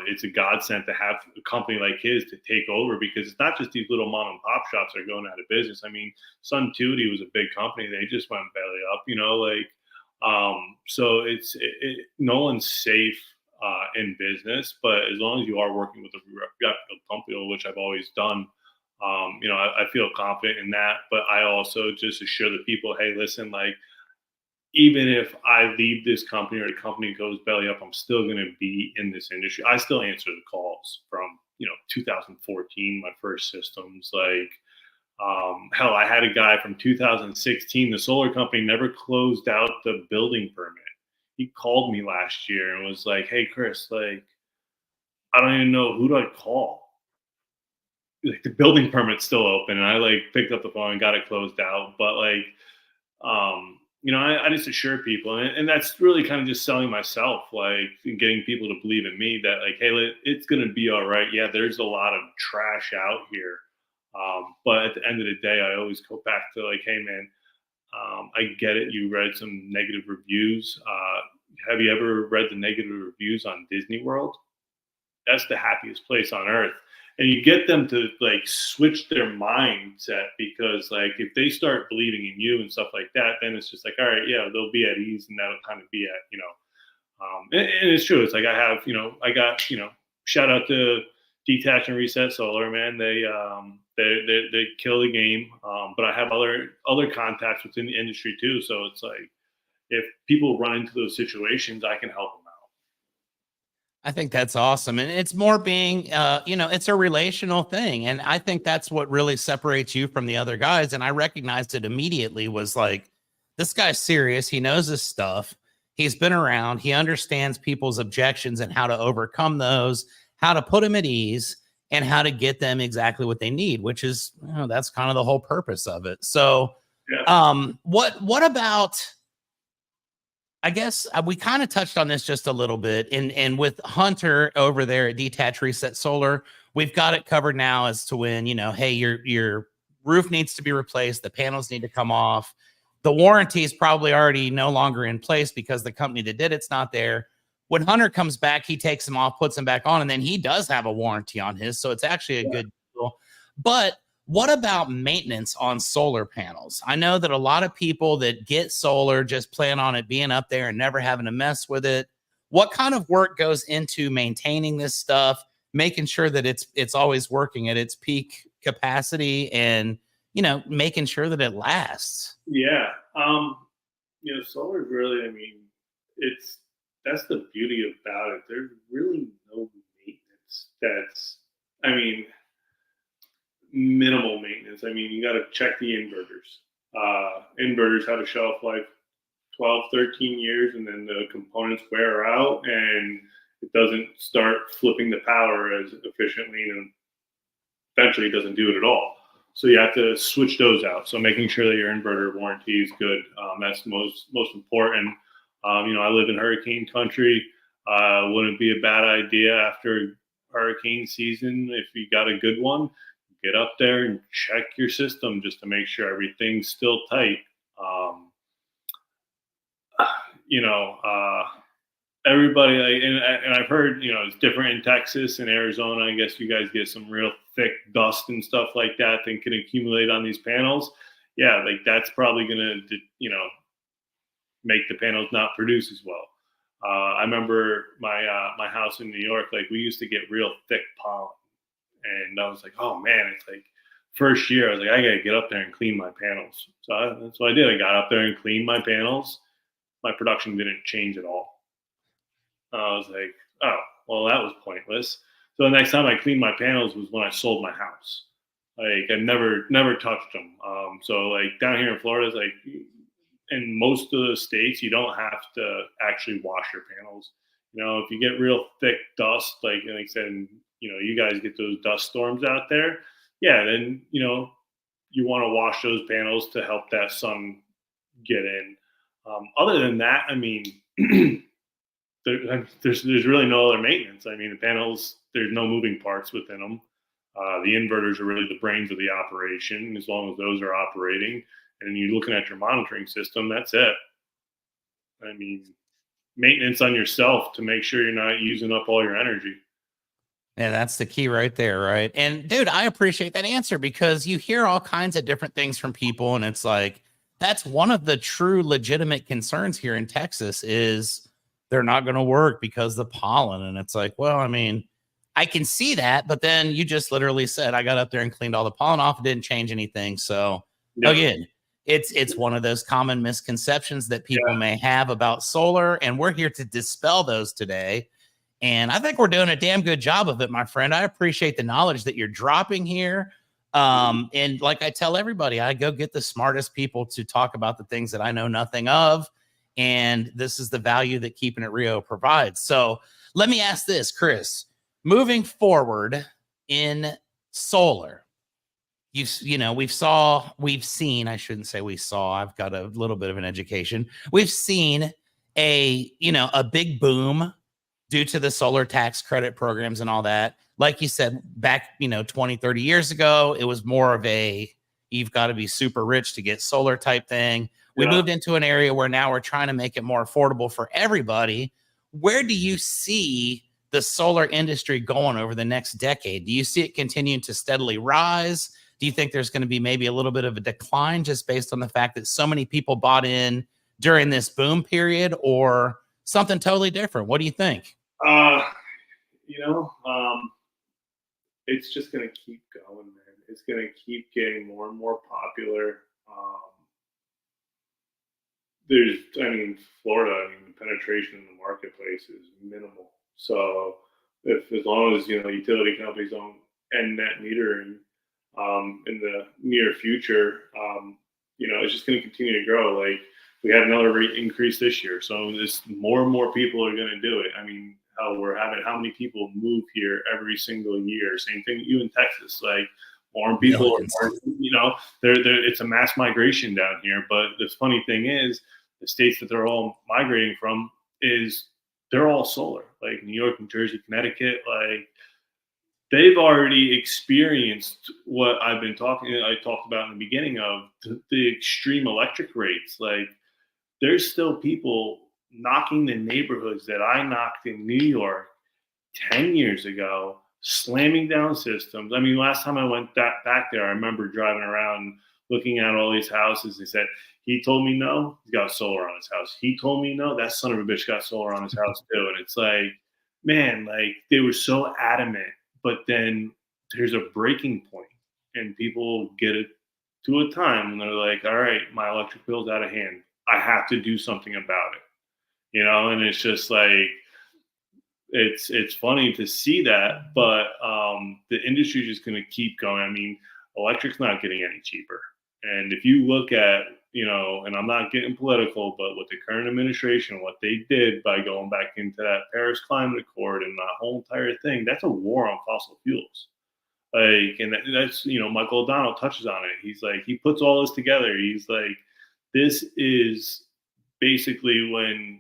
it's a godsend to have a company like his to take over, because it's not just these little mom and pop shops that are going out of business. I mean, Sun Tootie was a big company. They just went belly up, so no one's safe in business, but as long as you are working with a reputable company, which I've always done, I feel confident in that. But I also just assure the people, hey, listen, like, even if I leave this company or the company goes belly up, I'm still going to be in this industry. I still answer the calls from, 2014, my first systems. Like, hell, I had a guy from 2016. The solar company never closed out the building permit. He called me last year and was like, hey, Kris, like, I don't even know, who do I call? Like, the building permit's still open. And I picked up the phone and got it closed out. But I just assure people, and that's really kind of just selling myself, and getting people to believe in me that, like, hey, it's going to be all right. Yeah, there's a lot of trash out here. But at the end of the day, I always go back to, like, hey, man, I get it. You read some negative reviews. Have you ever read the negative reviews on Disney World? That's the happiest place on earth. and you get them to like switch their mindset, because like if they start believing in you and stuff like that, then it's just like, all right, yeah, they'll be at ease, and that'll kind of be at, and it's true. It's like I have, I got, shout out to Detach and Reset Solar, man. They kill the game. But I have other contacts within the industry too. So it's like, if people run into those situations, I can help them out. I think that's awesome. And it's more being, it's a relational thing. And I think that's what really separates you from the other guys. And I recognized it immediately, was like, this guy's serious. He knows his stuff. He's been around. He understands people's objections and how to overcome those, how to put them at ease, and how to get them exactly what they need, which is, that's kind of the whole purpose of it. So, Yeah. What about, I guess we kind of touched on this just a little bit, and with Hunter over there at Detach Reset Solar, we've got it covered now as to when, hey, your roof needs to be replaced, the panels need to come off, the warranty is probably already no longer in place because the company that did it's not there. When Hunter comes back, he takes them off, puts them back on, and then he does have a warranty on his, so it's actually a good deal. But what about maintenance on solar panels? I know that a lot of people that get solar just plan on it being up there and never having to mess with it. What kind of work goes into maintaining this stuff, making sure that it's always working at its peak capacity, and making sure that it lasts? Yeah. Solar is really, that's the beauty about it. There's really no maintenance minimal maintenance. You got to check the inverters. Inverters have a shelf life 12, 13 years, and then the components wear out and it doesn't start flipping the power as efficiently, and eventually it doesn't do it at all. So you have to switch those out. So making sure that your inverter warranty is good, that's most important. I live in hurricane country. Wouldn't be a bad idea after hurricane season, if you got a good one, get up there and check your system just to make sure everything's still tight. Everybody, and I've heard, it's different in Texas and Arizona. I guess you guys get some real thick dust and stuff like that can accumulate on these panels. Yeah, like that's probably going to, make the panels not produce as well. I remember my house in New York, like we used to get real thick pollen. And I was like, oh man, it's like first year, I was like, I got to get up there and clean my panels. So that's what I did. I got up there and cleaned my panels. My production didn't change at all. I was like, oh, well, that was pointless. So the next time I cleaned my panels was when I sold my house. Like I never touched them. So like down here in Florida, it's like in most of the states, you don't have to actually wash your panels. If you get real thick dust, like I said, you guys get those dust storms out there. Yeah, then you want to wash those panels to help that sun get in. Other than that, there's really no other maintenance. The panels, there's no moving parts within them. The inverters are really the brains of the operation. As long as those are operating, and you're looking at your monitoring system, that's it. Maintenance on yourself to make sure you're not using up all your energy. Yeah, that's the key right there, right? And dude, I appreciate that answer, because you hear all kinds of different things from people, and it's like, that's one of the true legitimate concerns here in Texas, is they're not going to work because the pollen. And it's like, well, I can see that, but then you just literally said, I got up there and cleaned all the pollen off. It didn't change anything. So again, it's one of those common misconceptions that people may have about solar, and we're here to dispel those today. And I think we're doing a damn good job of it, my friend. I appreciate the knowledge that you're dropping here. And like I tell everybody, I go get the smartest people to talk about the things that I know nothing of. And this is the value that Keepin' It Rio provides. So let me ask this, Kris, moving forward in solar, we've seen, I shouldn't say we saw, I've got a little bit of an education. We've seen a big boom due to the solar tax credit programs and all that. Like you said, back, 20, 30 years ago, it was more of a, you've got to be super rich to get solar type thing. We moved into an area where now we're trying to make it more affordable for everybody. Where do you see the solar industry going over the next decade? Do you see it continuing to steadily rise? Do you think there's going to be maybe a little bit of a decline just based on the fact that so many people bought in during this boom period, or something totally different? What do you think? You know, it's just going to keep going, man. It's going to keep getting more and more popular. Florida, the penetration in the marketplace is minimal. So as long as, utility companies don't end net metering in the near future, it's just going to continue to grow. Like, we had another rate increase this year. So this more and more people are going to do it. How many people move here every single year? Same thing with you in Texas. Like, more people are, it's a mass migration down here. But the funny thing is, the states that they're all migrating from they're all solar. Like New York, New Jersey, Connecticut, like they've already experienced what I talked about in the beginning of the extreme electric rates. Like, there's still people knocking the neighborhoods that I knocked in New York 10 years ago, slamming down systems. Last time I went back there, I remember driving around looking at all these houses. They said, he told me no, he's got solar on his house. He told me no, that son of a bitch got solar on his house too. And it's like, man, like, they were so adamant, but then there's a breaking point and people get it to a time when they're like, all right, my electric bill's out of hand. I have to do something about it, and it's just like, it's funny to see that, but the industry is just going to keep going. Electric's not getting any cheaper. And if you look at, and I'm not getting political, but with the current administration, what they did by going back into that Paris Climate Accord and that whole entire thing, that's a war on fossil fuels. Like, and that's, Michael O'Donnell touches on it. He's like, he puts all this together. He's like, this is basically when,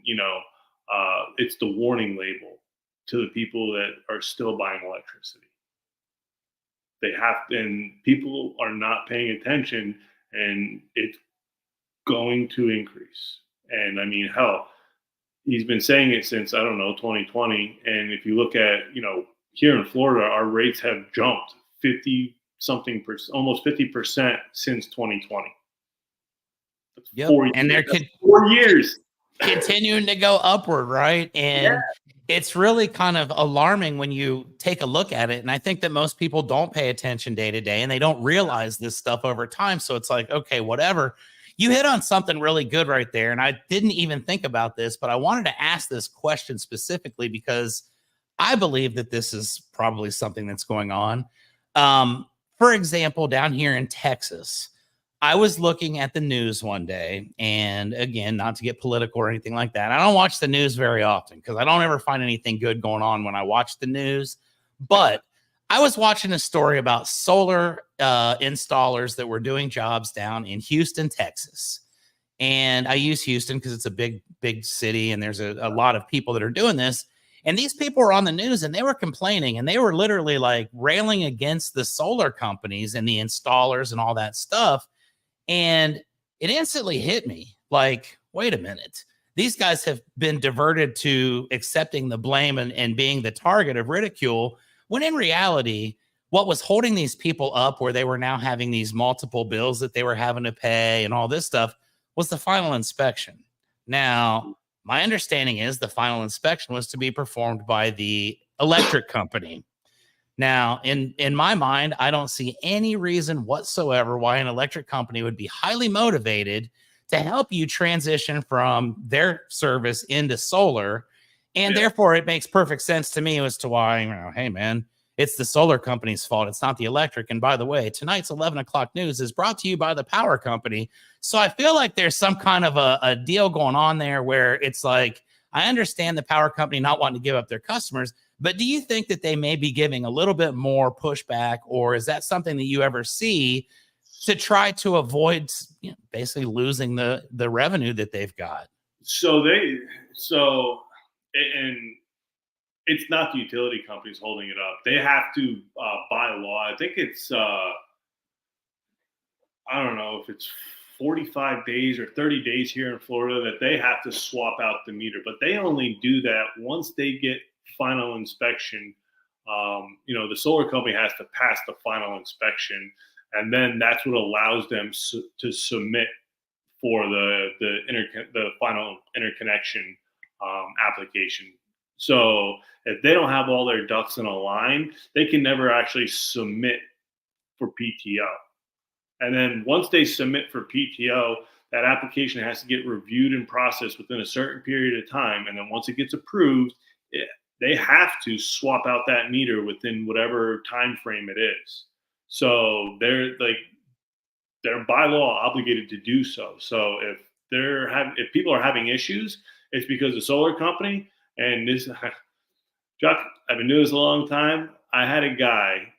it's the warning label to the people that are still buying electricity. And people are not paying attention, and it's going to increase. And hell, he's been saying it since, 2020. And if you look at, here in Florida, our rates have jumped 50 something percent, almost 50% since 2020. Yep. And they're 4 years continuing to go upward, right? And it's really kind of alarming when you take a look at it. And I think that most people don't pay attention day to day, and they don't realize this stuff over time. So it's like, okay, whatever. You hit on something really good right there. And I didn't even think about this, but I wanted to ask this question specifically because I believe that this is probably something that's going on. For example, down here in Texas, I was looking at the news one day, and again, not to get political or anything like that, I don't watch the news very often because I don't ever find anything good going on when I watch the news. But I was watching a story about solar installers that were doing jobs down in Houston, Texas. And I use Houston because it's a big, big city, and there's a lot of people that are doing this. And these people were on the news, and they were complaining, and they were literally like railing against the solar companies and the installers and all that stuff. And it instantly hit me like, wait a minute. These guys have been diverted to accepting the blame and being the target of ridicule, when in reality, what was holding these people up, where they were now having these multiple bills that they were having to pay and all this stuff, was the final inspection. Now, my understanding is the final inspection was to be performed by the electric company. Now, in my mind, I don't see any reason whatsoever why an electric company would be highly motivated to help you transition from their service into solar. And therefore, it makes perfect sense to me as to why, hey, man, it's the solar company's fault. It's not the electric. And by the way, tonight's 11 o'clock news is brought to you by the power company. So I feel like there's some kind of a deal going on there where it's like, I understand the power company not wanting to give up their customers, but do you think that they may be giving a little bit more pushback, or is that something that you ever see to try to avoid, basically losing the revenue that they've got? And it's not the utility companies holding it up. They have to, by law, I think it's, I don't know if it's 45 days or 30 days here in Florida that they have to swap out the meter, but they only do that once they get final inspection. The solar company has to pass the final inspection, and then that's what allows them to submit for the final interconnection application. So if they don't have all their ducks in a line, they can never actually submit for PTO. And then once they submit for PTO, that application has to get reviewed and processed within a certain period of time. And then once it gets approved, they have to swap out that meter within whatever time frame it is. So they're by law obligated to do so. So if people are having issues, it's because the solar company and this. Chuck, I've been doing this a long time. I had a guy,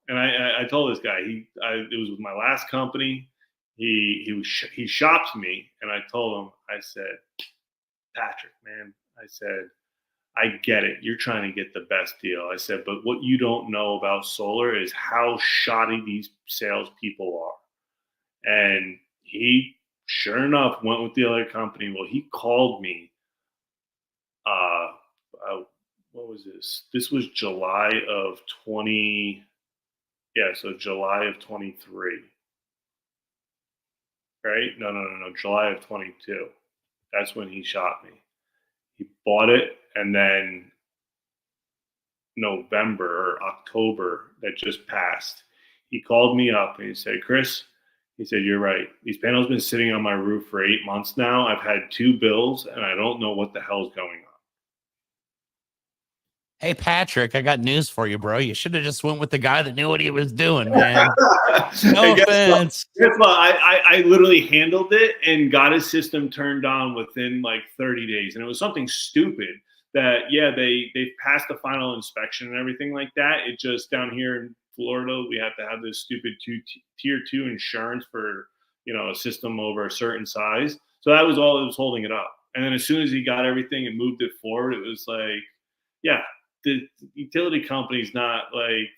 and I told this guy it was with my last company. He shopped me, and I told him, I said, Patrick, man, I said, I get it. You're trying to get the best deal. I said, but what you don't know about solar is how shoddy these salespeople are. And he, sure enough, went with the other company. Well, he called me. What was this? This was July of 20. Yeah, so July of 23. Right? No. July of 22. That's when he shot me. He bought it, and then November or October that just passed, he called me up and he said, Kris, he said, you're right. These panels have been sitting on my roof for 8 months now. I've had 2 bills, and I don't know what the hell's going on. Hey, Patrick, I got news for you, bro. You should have just went with the guy that knew what he was doing, man. No offense. Guess what? I literally handled it and got his system turned on within like 30 days. And it was something stupid that, yeah, they passed the final inspection and everything like that. It just down here in Florida, we have to have this stupid tier 2 insurance for, a system over a certain size. So that was all that was holding it up. And then as soon as he got everything and moved it forward, it was like, yeah, the utility company's not like,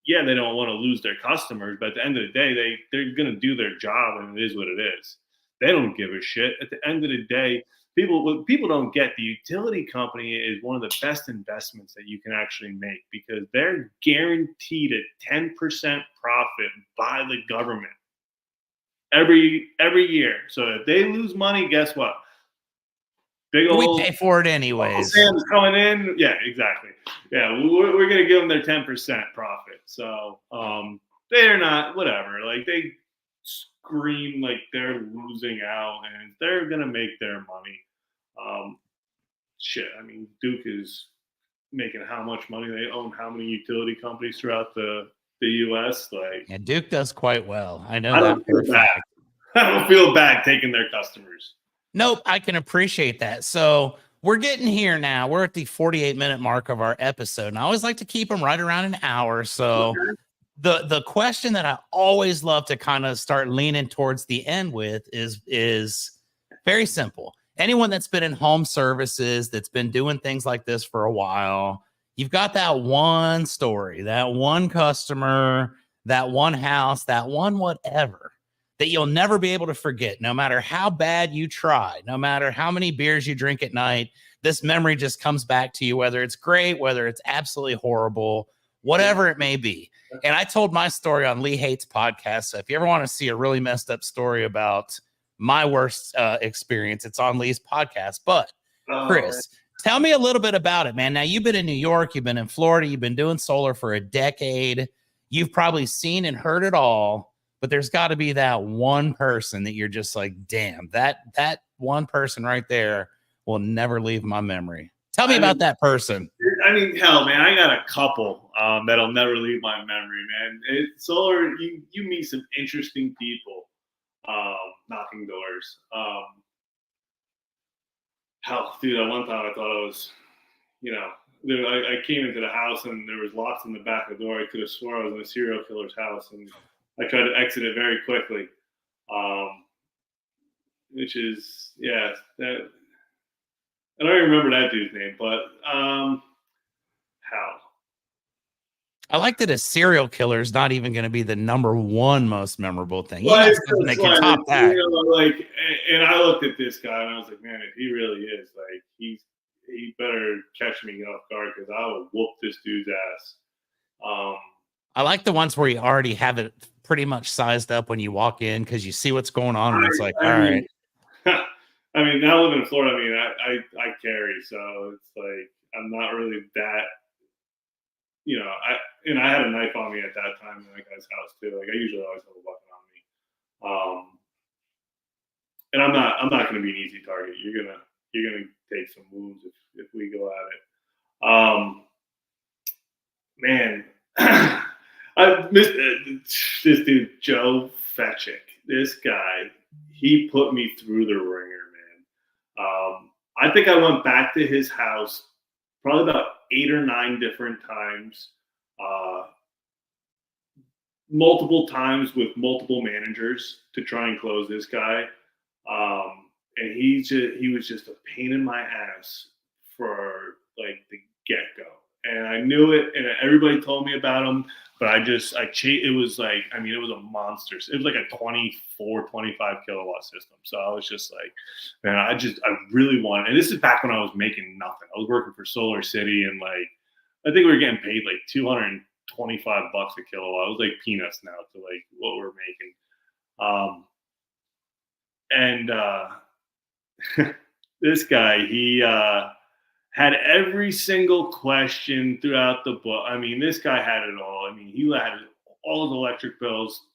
yeah, they don't want to lose their customers, but at the end of the day, they're going to do their job, and it is what it is. They don't give a shit. At the end of the day, what people don't get, the utility company is one of the best investments that you can actually make because they're guaranteed a 10% profit by the government every year. So if they lose money, guess what? We pay for it anyways. Sam's coming in. Yeah, exactly. Yeah, we're going to give them their 10% profit. So they're not, whatever. Like, they scream like they're losing out, and they're going to make their money. Shit, I mean, Duke is making how much money? They own how many utility companies throughout the U.S.? Like, yeah, Duke does quite well. I know that for a fact. I don't feel bad taking their customers. Nope, I can appreciate that. So we're getting here now. We're at the 48-minute mark of our episode, and I always like to keep them right around an hour. So the question that I always love to kind of start leaning towards the end with is very simple. Anyone that's been in home services, that's been doing things like this for a while, you've got that one story, that one customer, that one house, that one whatever that you'll never be able to forget, no matter how bad you try, no matter how many beers you drink at night. This memory just comes back to you, whether it's great, whether it's absolutely horrible, whatever it may be. And I told my story on Lee Hates podcast. So if you ever want to see a really messed up story about my worst experience, it's on Lee's podcast. But Kris, tell me a little bit about it, man. Now, you've been in New York, you've been in Florida, you've been doing solar for a decade. You've probably seen and heard it all. But there's got to be that one person that you're just like, damn, that one person right there will never leave my memory. Tell me about that person. I mean, hell, man, I got a couple that'll never leave my memory, man. Solar, you meet some interesting people knocking doors. Hell, dude, at one time I thought I was, I came into the house and there was locks in the back of the door. I could have sworn I was in a serial killer's house, and I tried to exit it very quickly, which is, yeah, that, I don't even remember that dude's name, but how? I like that a serial killer is not even going to be the number one most memorable thing. Well, they can top that. And I looked at this guy and I was like, man, if he really is, like, he better catch me off guard because I will whoop this dude's ass. I like the ones where you already have it pretty much sized up when you walk in because you see what's going on and it's like, all right. I mean, now living in Florida, I mean, I carry, so it's like I'm not really that. You know, I had a knife on me at that time in that guy's house too. Like I usually always have a weapon on me. And I'm not going to be an easy target. You're gonna take some wounds if we go at it. Man, I missed this dude Joe Fetchick. This guy, he put me through the ringer, man. I think I went back to his house probably about 8 or 9 different times, multiple times with multiple managers to try and close this guy. And he was just a pain in my ass for like the get-go. And I knew it, and everybody told me about him, but it was like, I mean, it was a monster. It was like a 24, 25 kilowatt system. So I was just like, man, I really wanted, and this is back when I was making nothing. I was working for Solar City, and like, I think we were getting paid like $225 a kilowatt. It was like peanuts now to like what we're making. This guy, he had every single question throughout the book. I mean, this guy had it all. I mean, he had all his electric bills.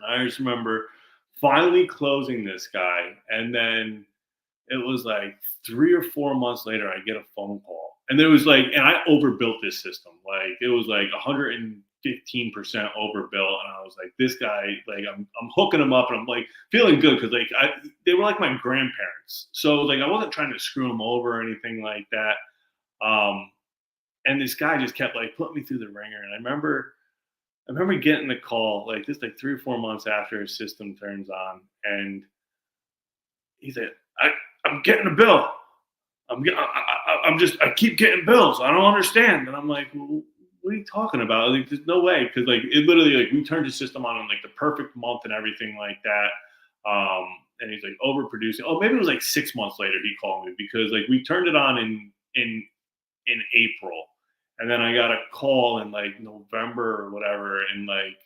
I just remember finally closing this guy, and then it was like 3 or 4 months later, I get a phone call, and there was like, and I overbuilt this system. Like it was like 115% overbuilt, and I was like, this guy, like I'm hooking him up, and I'm like feeling good because like they were like my grandparents, so like I wasn't trying to screw them over or anything like that. And this guy just kept like putting me through the ringer, and I remember getting the call like this, like 3 or 4 months after his system turns on, and he said, I'm getting a bill. I keep getting bills. I don't understand. And I'm like, well, what are you talking about? Like, there's no way. Cause like, it literally, like we turned the system on in like the perfect month and everything like that. And he's like overproducing. Oh, maybe it was like 6 months later he called me because like we turned it on in April. And then I got a call in like November or whatever. And like,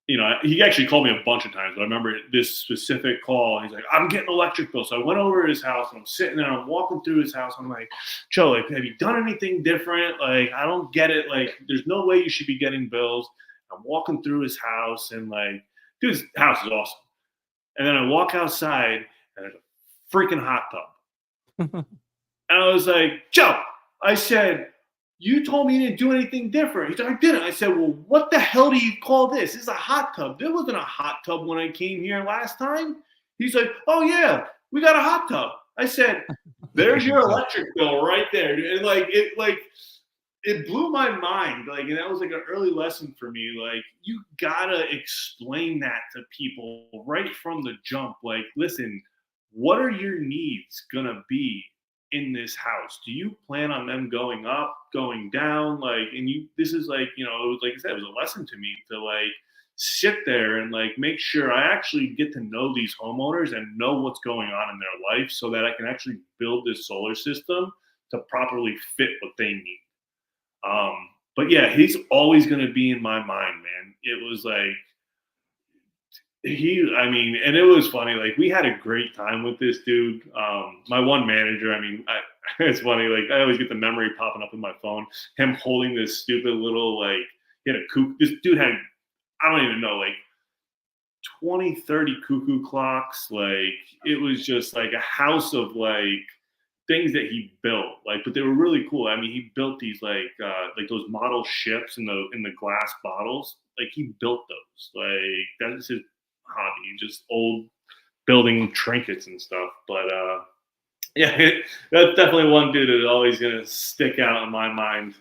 you know, he actually called me a bunch of times, but I remember this specific call. He's like, I'm getting electric bill. So I went over to his house, and I'm sitting there, and I'm walking through his house. I'm like, Joe, like, have you done anything different? Like, I don't get it. Like, there's no way you should be getting bills. I'm walking through his house, and like, dude's house is awesome. And then I walk outside, and there's a freaking hot tub. And I was like, Joe, I said, you told me you didn't do anything different. He said, I didn't. I said, well, what the hell do you call this? This is a hot tub. There wasn't a hot tub when I came here last time. He's like, oh, yeah, we got a hot tub. I said, there's your electric bill right there. And it blew my mind. Like, and that was like an early lesson for me. Like, you gotta explain that to people right from the jump. Like, listen, what are your needs gonna be in this house? Do you plan on them going up, going down? Like, and this is like, you know, it was like I said, it was a lesson to me to like sit there and like make sure I actually get to know these homeowners and know what's going on in their life so that I can actually build this solar system to properly fit what they need. But yeah, he's always going to be in my mind, man. It was like, and it was funny. Like, we had a great time with this dude. My one manager, it's funny. Like, I always get the memory popping up in my phone. Him holding this stupid little, like, he had a cuckoo. This dude had, I don't even know, like 20, 30 cuckoo clocks. Like, it was just like a house of like things that he built. Like, but they were really cool. I mean, he built these like those model ships in the glass bottles. Like, he built those. Like, that's his hobby, just old building trinkets and stuff. But yeah, that's definitely one dude that's always gonna stick out in my mind.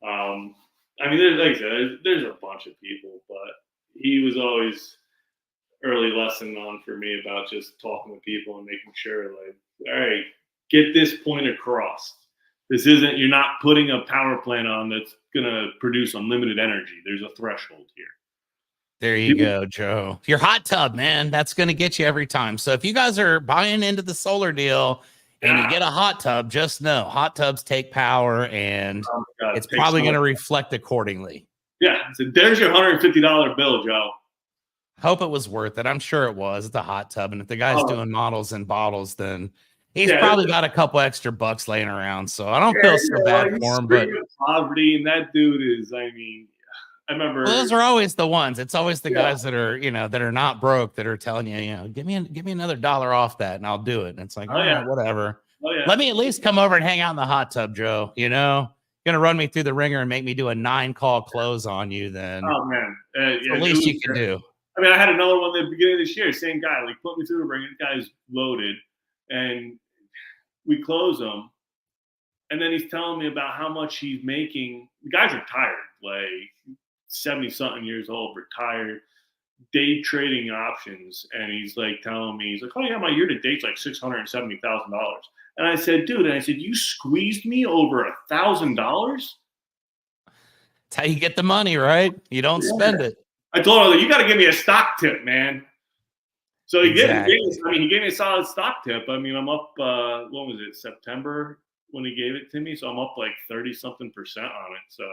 I mean, like I said, there's a bunch of people, but he was always early lesson on for me about just talking to people and making sure, like, all right, get this point across. This isn't, you're not putting a power plant on that's gonna produce unlimited energy. There's a threshold here. There you go, Joe. Your hot tub, man, that's going to get you every time. So if you guys are buying into the solar deal and you get a hot tub, just know hot tubs take power, and Oh my God, it's it takes probably so going to much. reflect accordingly. Yeah, so there's your $150 bill, Joe. Hope it was worth it. I'm sure it was. It's a hot tub, and if the guy's Oh. doing models and bottles, then he's Yeah, probably got a couple extra bucks laying around. So I don't yeah, feel so bad he's for him. But screaming poverty, and that dude is, I mean, I remember. well, those are always the ones. It's always the Yeah. guys that are, that are not broke that are telling you, give me another $1 off that, and I'll do it. And it's like, Oh, all yeah. right, whatever. Oh, yeah. Let me at least come over and hang out in the hot tub, Joe. Gonna run me through the ringer and make me do a 9-call close on you. Then Oh man, it's the least you can do. I mean, I had another one at the beginning of this year. Same guy, like put me through the ringer. The guy's loaded, and we close him. And then he's telling me about how much he's making. The guy's retired, like 70-something years old, retired, day trading options. And he's like telling me, he's like, oh, yeah, my year to date's like $670,000. And I said, dude, you squeezed me over $1,000? It's how you get the money, right? You don't spend it. I told him, you got to give me a stock tip, man. So he gave me a solid stock tip. I mean, I'm up, what was it, September when he gave it to me? So I'm up like 30-something% on it. So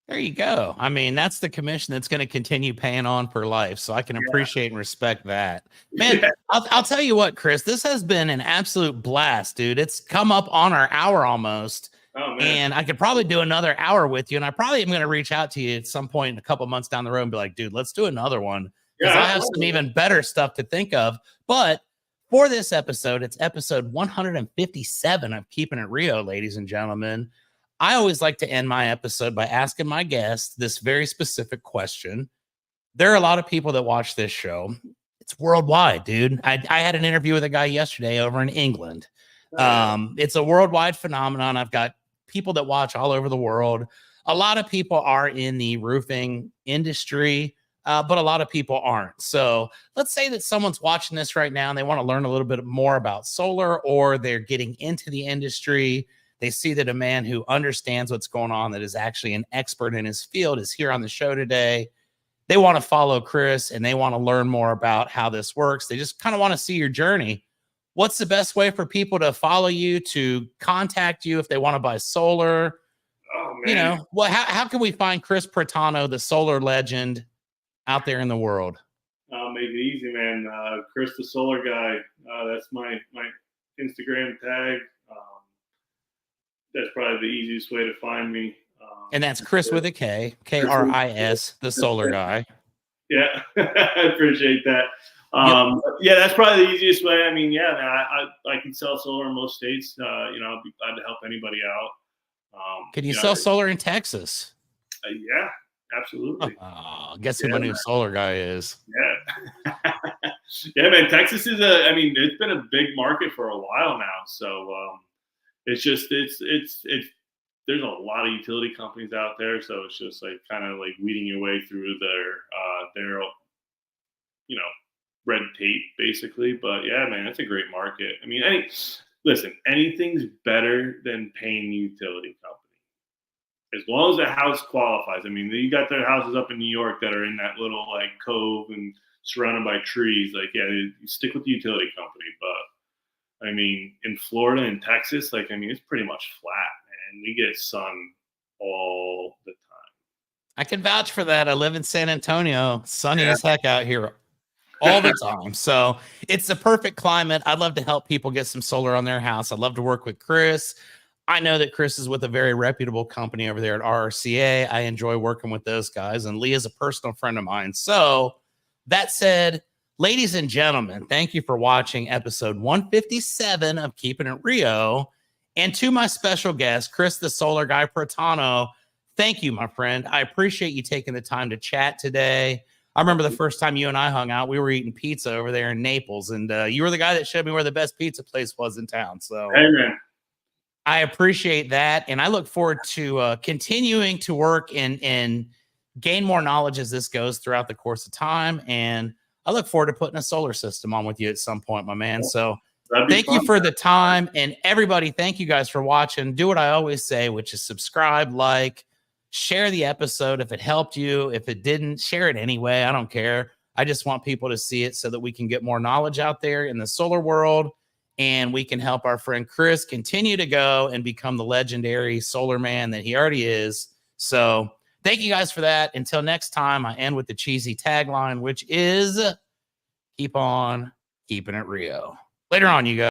there you go. I mean, that's the commission that's going to continue paying on for life. So I can appreciate and respect that. Man, I'll tell you what, Kris, this has been an absolute blast, dude. It's come up on our hour almost. Oh, man. And I could probably do another hour with you. And I probably am going to reach out to you at some point in a couple months down the road and be like, dude, let's do another one. Because I have some even better stuff to think of. But for this episode, it's episode 157 of Keeping It Rio, ladies and gentlemen. I always like to end my episode by asking my guests this very specific question. There are a lot of people that watch this show. It's worldwide, dude. I had an interview with a guy yesterday over in England. It's a worldwide phenomenon. I've got people that watch all over the world. A lot of people are in the roofing industry, but a lot of people aren't. So let's say that someone's watching this right now and they want to learn a little bit more about solar, or they're getting into the industry. They see that a man who understands what's going on, that is actually an expert in his field, is here on the show today. They want to follow Kris and they want to learn more about how this works. They just kind of want to see your journey. What's the best way for people to follow you, to contact you if they want to buy solar? Oh, man. How can we find Kris Protano, the solar legend, out there in the world? I'll make it easy, man. Kris The Solar Guy. That's my Instagram tag. That's probably the easiest way to find me. And that's Kris with a K, Kris, the Solar Guy. Yeah, I appreciate that. Yeah, that's probably the easiest way. I mean, I can sell solar in most states. I'll be glad to help anybody out. Can you sell solar in Texas? Yeah, absolutely. Guess who my new solar guy is? Yeah. Yeah, man. Texas is it's been a big market for a while now. So it's just there's a lot of utility companies out there. So it's just like kind of like weeding your way through their red tape basically. But yeah, man, that's a great market. I mean, anything's better than paying the utility company. As long as the house qualifies. I mean, you got their houses up in New York that are in that little like cove and surrounded by trees. Like, yeah, you stick with the utility company. But I mean, in Florida and Texas, it's pretty much flat, man. We get sun all the time. I can vouch for that. I live in San Antonio. Sunny as heck out here all the time. So it's the perfect climate. I'd love to help people get some solar on their house. I'd love to work with Kris. I know that Kris is with a very reputable company over there at RRCA. I enjoy working with those guys, and Lee is a personal friend of mine. So that said, ladies and gentlemen, thank you for watching episode 157 of Keeping It Rio. And to my special guest, Kris the Solar Guy Protano, thank you, my friend. I appreciate you taking the time to chat today. I remember the first time you and I hung out, we were eating pizza over there in Naples, and you were the guy that showed me where the best pizza place was in town. So hey, man. I appreciate that, and I look forward to continuing to work and gain more knowledge as this goes throughout the course of time. And I look forward to putting a solar system on with you at some point, my man. So thank you for the time, and everybody, thank you guys for watching. Do what I always say, which is subscribe, like, share the episode if it helped you. If it didn't, share it anyway. I don't care. I just want people to see it so that we can get more knowledge out there in the solar world and we can help our friend Kris continue to go and become the legendary solar man that he already is. So thank you guys for that. Until next time, I end with the cheesy tagline, which is keep on keeping it Rio. Later on, you guys.